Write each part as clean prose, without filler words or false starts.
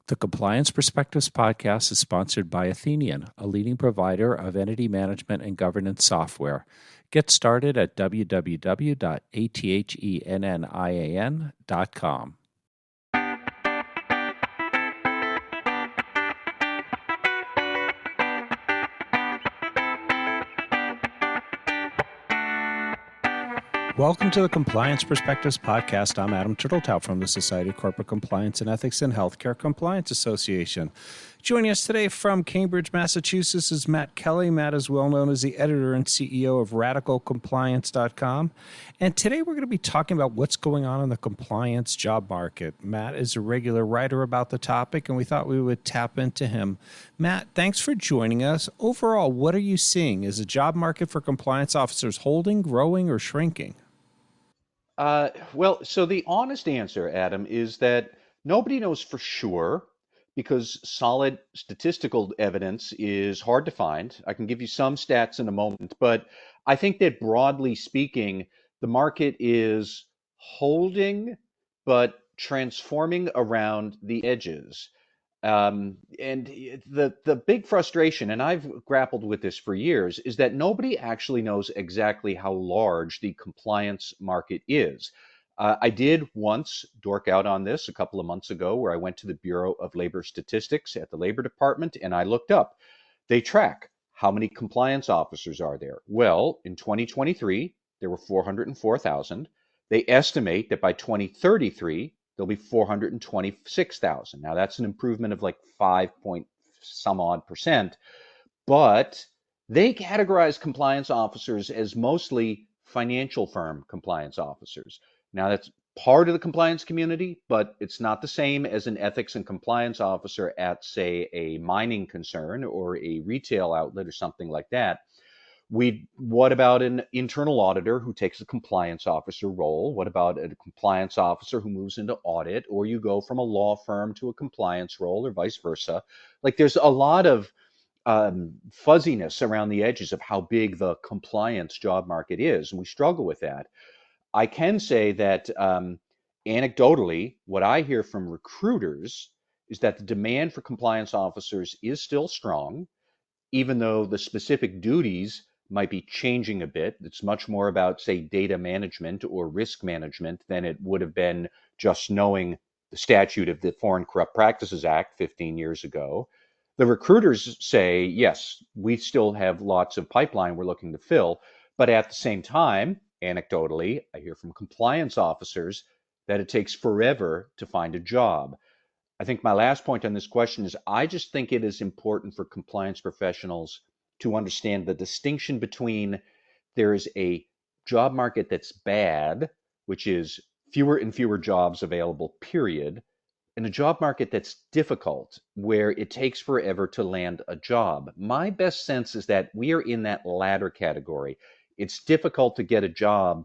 The Compliance Perspectives podcast is sponsored by Athenian, a leading provider of entity management and governance software. Get started at www.athenian.com. Welcome to the Compliance Perspectives podcast. I'm Adam Turtletout from the Society of Corporate Compliance and Ethics and Healthcare Compliance Association. Joining us today from Cambridge, Massachusetts is Matt Kelly. Matt is well known as the editor and CEO of RadicalCompliance.com. And today we're going to be talking about what's going on in the compliance job market. Matt is a regular writer about the topic, and we thought we would tap into him. Matt, thanks for joining us. Overall, what are you seeing? Is the job market for compliance officers holding, growing, or shrinking? So the honest answer, Adam, is that nobody knows for sure because solid statistical evidence is hard to find. I can give you some stats in a moment, but I think that broadly speaking, the market is holding but transforming around the edges. And the big frustration, and I've grappled with this for years, is that nobody actually knows exactly how large the compliance market is. I did once dork out on this a couple of months ago, where I went to the Bureau of Labor Statistics at the Labor Department and I looked up. They track how many compliance officers are there. Well, in 2023, there were 404,000. They estimate that by 2033, there'll be 426,000. Now that's an improvement of like 5 point some odd percent, but they categorize compliance officers as mostly financial firm compliance officers. Now that's part of the compliance community, but it's not the same as an ethics and compliance officer at, say, a mining concern or a retail outlet or something like that. What about an internal auditor who takes a compliance officer role? What about a compliance officer who moves into audit, or you go from a law firm to a compliance role, or vice versa? Like there's a lot of fuzziness around the edges of how big the compliance job market is, and we struggle with that. I can say that anecdotally, what I hear from recruiters is that the demand for compliance officers is still strong, even though the specific duties might be changing a bit. It's much more about, say, data management or risk management than it would have been just knowing the statute of the Foreign Corrupt Practices Act 15 years ago. The recruiters say, yes, we still have lots of pipeline we're looking to fill, but at the same time, anecdotally, I hear from compliance officers that it takes forever to find a job. I think my last point on this question is I just think it is important for compliance professionals to understand the distinction between there is a job market that's bad, which is fewer and fewer jobs available, period, and a job market that's difficult, where it takes forever to land a job. My best sense is that we are in that latter category. It's difficult to get a job,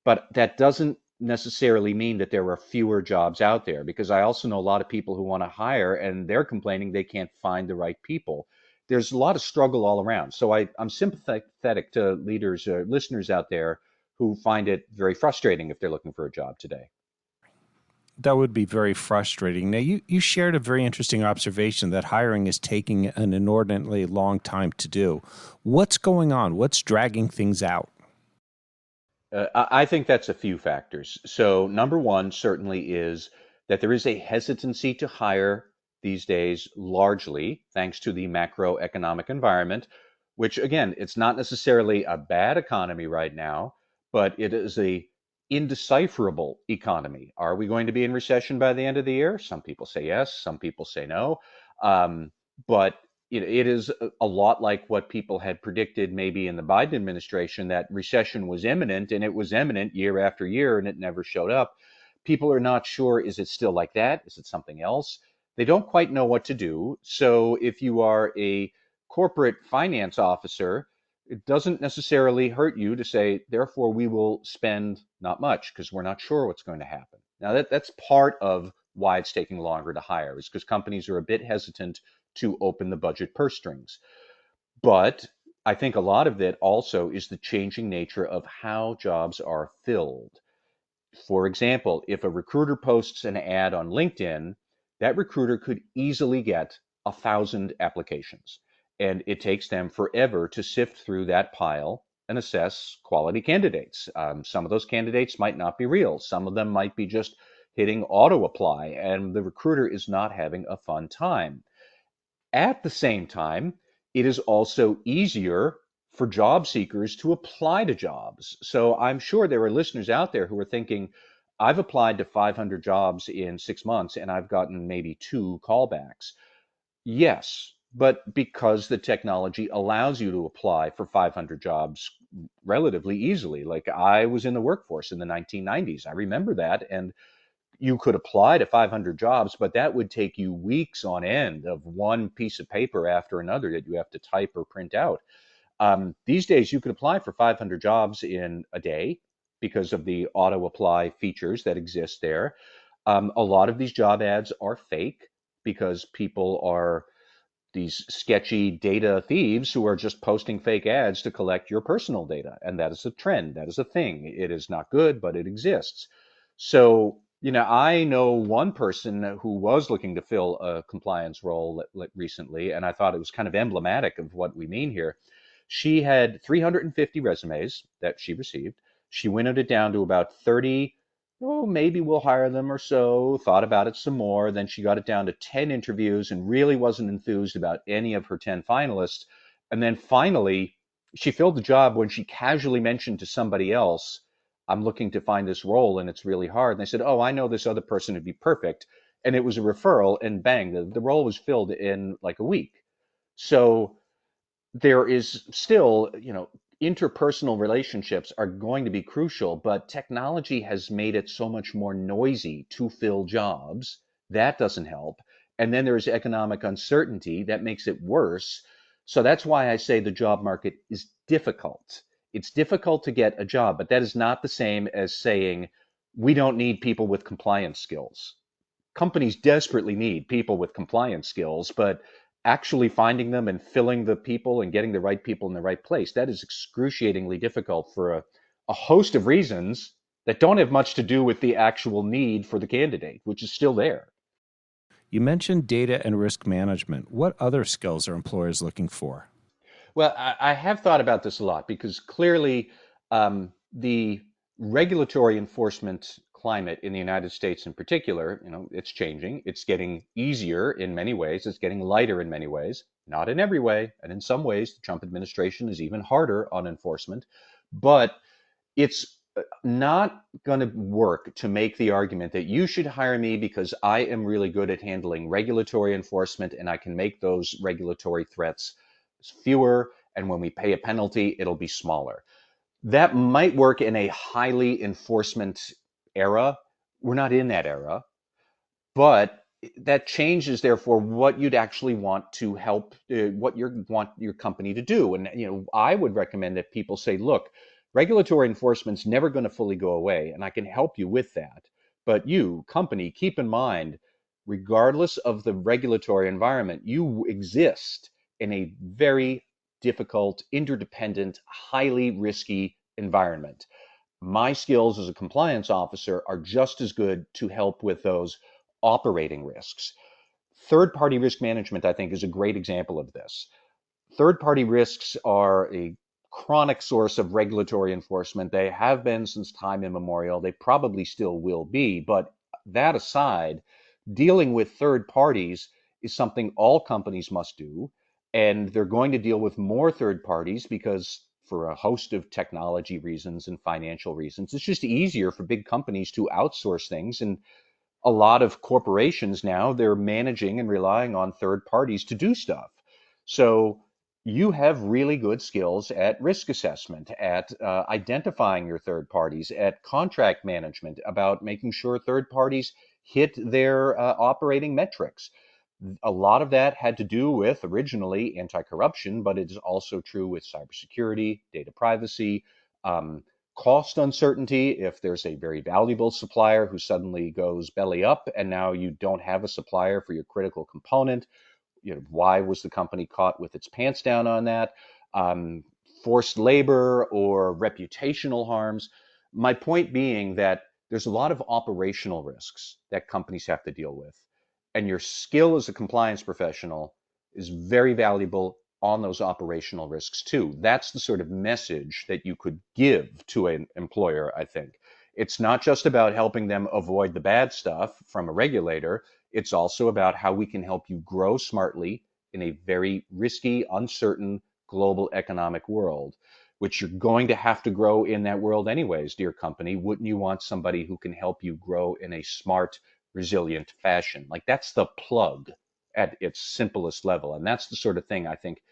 but that doesn't necessarily mean that there are fewer jobs out there, because I also know a lot of people who want to hire and they're complaining they can't find the right people. There's a lot of struggle all around. So I'm sympathetic to leaders or listeners out there who find it very frustrating if they're looking for a job today. That would be very frustrating. Now, you shared a very interesting observation that hiring is taking an inordinately long time to do. What's going on? What's dragging things out? I think that's a few factors. So, number one certainly is that there is a hesitancy to hire these days, largely thanks to the macroeconomic environment, which again, it's not necessarily a bad economy right now, but it is a indecipherable economy. Are we going to be in recession by the end of the year? Some people say yes, some people say no. But it is a lot like what people had predicted maybe in the Biden administration, that recession was imminent, and it was imminent year after year and it never showed up. People are not sure, is it still like that? Is it something else? They don't quite know what to do. So if you are a corporate finance officer, it doesn't necessarily hurt you to say, therefore, we will spend not much because we're not sure what's going to happen. Now, that's part of why it's taking longer to hire, is because companies are a bit hesitant to open the budget purse strings. But I think a lot of it also is the changing nature of how jobs are filled. For example, if a recruiter posts an ad on LinkedIn, that recruiter could easily get 1,000 applications. And it takes them forever to sift through that pile and assess quality candidates. Some of those candidates might not be real. Some of them might be just hitting auto apply, and the recruiter is not having a fun time. At the same time, it is also easier for job seekers to apply to jobs. So I'm sure there are listeners out there who are thinking, I've applied to 500 jobs in 6 months and I've gotten maybe two callbacks. Yes, but because the technology allows you to apply for 500 jobs relatively easily. Like I was in the workforce in the 1990s. I remember that. And you could apply to 500 jobs, but that would take you weeks on end of one piece of paper after another that you have to type or print out. These days, you could apply for 500 jobs in a day because of the auto apply features that exist there. A lot of these job ads are fake because people are these sketchy data thieves who are just posting fake ads to collect your personal data. And that is a trend. That is a thing. It is not good, but it exists. So, I know one person who was looking to fill a compliance role recently, and I thought it was kind of emblematic of what we mean here. She had 350 resumes that she received. She winnowed it down to about 30. Oh, maybe we'll hire them or so, thought about it some more. Then she got it down to 10 interviews and really wasn't enthused about any of her 10 finalists. And then finally, she filled the job when she casually mentioned to somebody else, I'm looking to find this role and it's really hard. And they said, oh, I know this other person would be perfect. And it was a referral, and bang, the role was filled in like a week. So there is still, interpersonal relationships are going to be crucial, but technology has made it so much more noisy to fill jobs. That doesn't help. And then there's economic uncertainty that makes it worse. So that's why I say the job market is difficult. It's difficult to get a job, but that is not the same as saying we don't need people with compliance skills. Companies desperately need people with compliance skills, but actually finding them and filling the people and getting the right people in the right place, that is excruciatingly difficult for a host of reasons that don't have much to do with the actual need for the candidate, which is still there. You mentioned data and risk management. What other skills are employers looking for? Well, I have thought about this a lot because clearly the regulatory enforcement climate in the United States in particular, it's changing. It's getting easier in many ways. It's getting lighter in many ways, not in every way. And in some ways, the Trump administration is even harder on enforcement. But it's not going to work to make the argument that you should hire me because I am really good at handling regulatory enforcement and I can make those regulatory threats fewer. And when we pay a penalty, it'll be smaller. That might work in a highly enforcement era. We're not in that era, but that changes therefore what you'd actually want to help, what you want your company to do. And I would recommend that people say, look, regulatory enforcement's never going to fully go away, and I can help you with that. But you, company, keep in mind, regardless of the regulatory environment, you exist in a very difficult, interdependent, highly risky environment. My skills as a compliance officer are just as good to help with those operating risks. Third party risk management, I think, is a great example of this. Third party risks are a chronic source of regulatory enforcement. They have been since time immemorial. They probably still will be. But that aside, dealing with third parties is something all companies must do. And they're going to deal with more third parties because, for a host of technology reasons and financial reasons, it's just easier for big companies to outsource things. And a lot of corporations now, they're managing and relying on third parties to do stuff. So you have really good skills at risk assessment, at identifying your third parties, at contract management, about making sure third parties hit their operating metrics. A lot of that had to do with originally anti-corruption, but it is also true with cybersecurity, data privacy, cost uncertainty. If there's a very valuable supplier who suddenly goes belly up and now you don't have a supplier for your critical component, why was the company caught with its pants down on that? Forced labor or reputational harms. My point being that there's a lot of operational risks that companies have to deal with. and your skill as a compliance professional is very valuable on those operational risks too. That's the sort of message that you could give to an employer, I think. It's not just about helping them avoid the bad stuff from a regulator. It's also about how we can help you grow smartly in a very risky, uncertain global economic world, which you're going to have to grow in that world anyways, dear company. Wouldn't you want somebody who can help you grow in a smart, resilient fashion? Like that's the plug at its simplest level. And that's the sort of thing I think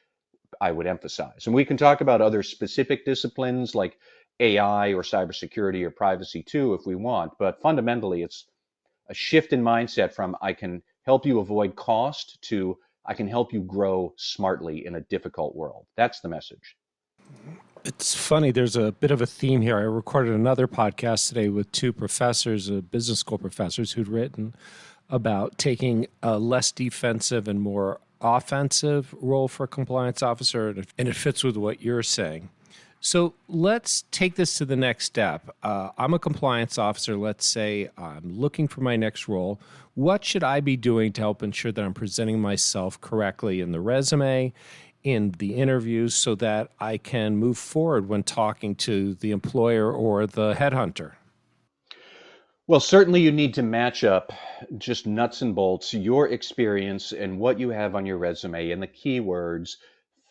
I would emphasize. And we can talk about other specific disciplines like AI or cybersecurity or privacy too, if we want. But fundamentally, it's a shift in mindset from I can help you avoid cost to I can help you grow smartly in a difficult world. That's the message. It's funny, there's a bit of a theme here. I recorded another podcast today with two professors, business school professors, who'd written about taking a less defensive and more offensive role for a compliance officer, and it fits with what you're saying. So let's take this to the next step. I'm a compliance officer. Let's say I'm looking for my next role. What should I be doing to help ensure that I'm presenting myself correctly in the resume, in the interviews, so that I can move forward when talking to the employer or the headhunter? Well, certainly you need to match up just nuts and bolts, your experience and what you have on your resume and the keywords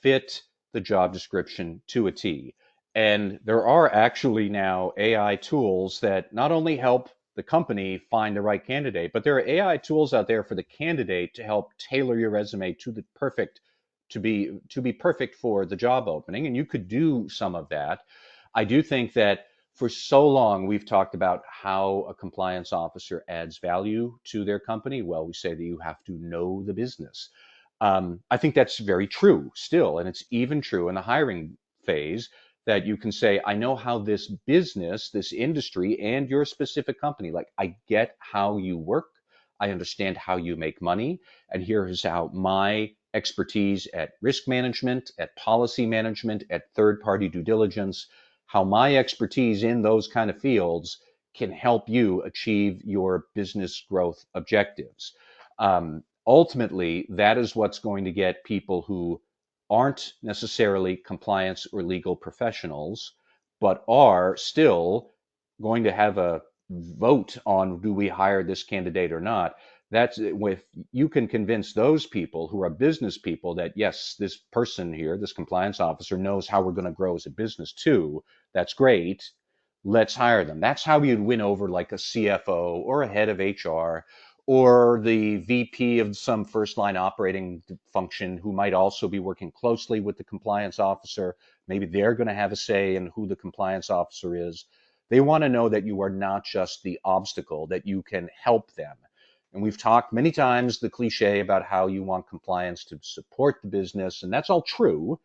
fit the job description to a T. And there are actually now AI tools that not only help the company find the right candidate, but there are AI tools out there for the candidate to help tailor your resume to the perfect to be perfect for the job opening. And you could do some of that. I do think that for so long, we've talked about how a compliance officer adds value to their company. Well, we say that you have to know the business. I think that's very true still. And it's even true in the hiring phase that you can say, I know how this business, this industry, and your specific company, like I get how you work. I understand how you make money. And here is how my expertise at risk management, at policy management, at third party due diligence, how my expertise in those kind of fields can help you achieve your business growth objectives. Ultimately, that is what's going to get people who aren't necessarily compliance or legal professionals, but are still going to have a vote on do we hire this candidate or not. That's with you can convince those people who are business people that yes, this person here, this compliance officer knows how we're going to grow as a business too. That's great. Let's hire them. That's how you'd win over like a CFO or a head of HR or the VP of some first line operating function who might also be working closely with the compliance officer. Maybe they're going to have a say in who the compliance officer is. They want to know that you are not just the obstacle, that you can help them. And we've talked many times the cliche about how you want compliance to support the business, and that's all true,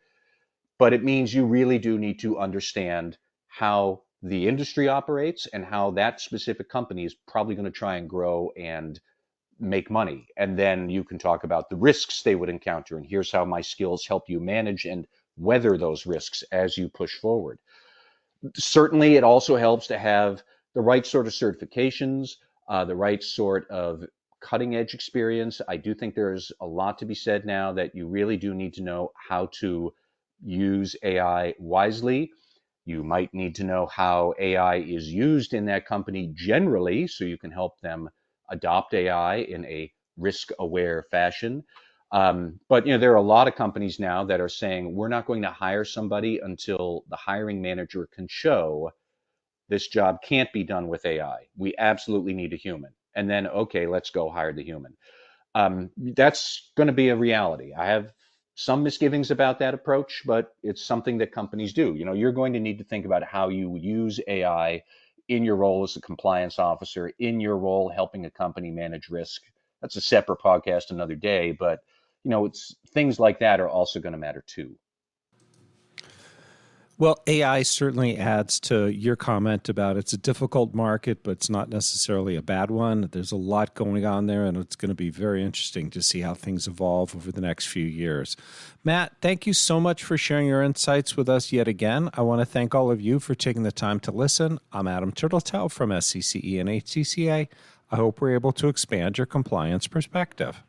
but it means you really do need to understand how the industry operates and how that specific company is probably going to try and grow and make money. And then you can talk about the risks they would encounter. And here's how my skills help you manage and weather those risks as you push forward. Certainly, it also helps to have the right sort of certifications, the right sort of cutting edge experience. I do think there's a lot to be said now that you really do need to know how to use AI wisely. You might need to know how AI is used in that company generally so you can help them adopt AI in a risk aware fashion. But there are a lot of companies now that are saying we're not going to hire somebody until the hiring manager can show this job can't be done with AI. We absolutely need a human. And then, okay, let's go hire the human. That's going to be a reality. I have some misgivings about that approach, but it's something that companies do. You're going to need to think about how you use AI in your role as a compliance officer, in your role helping a company manage risk. That's a separate podcast another day, but it's things like that are also going to matter too. Well, AI certainly adds to your comment about it's a difficult market, but it's not necessarily a bad one. There's a lot going on there, and it's going to be very interesting to see how things evolve over the next few years. Matt, thank you so much for sharing your insights with us yet again. I want to thank all of you for taking the time to listen. I'm Adam Turtletail from SCCE and HCCA. I hope we're able to expand your compliance perspective.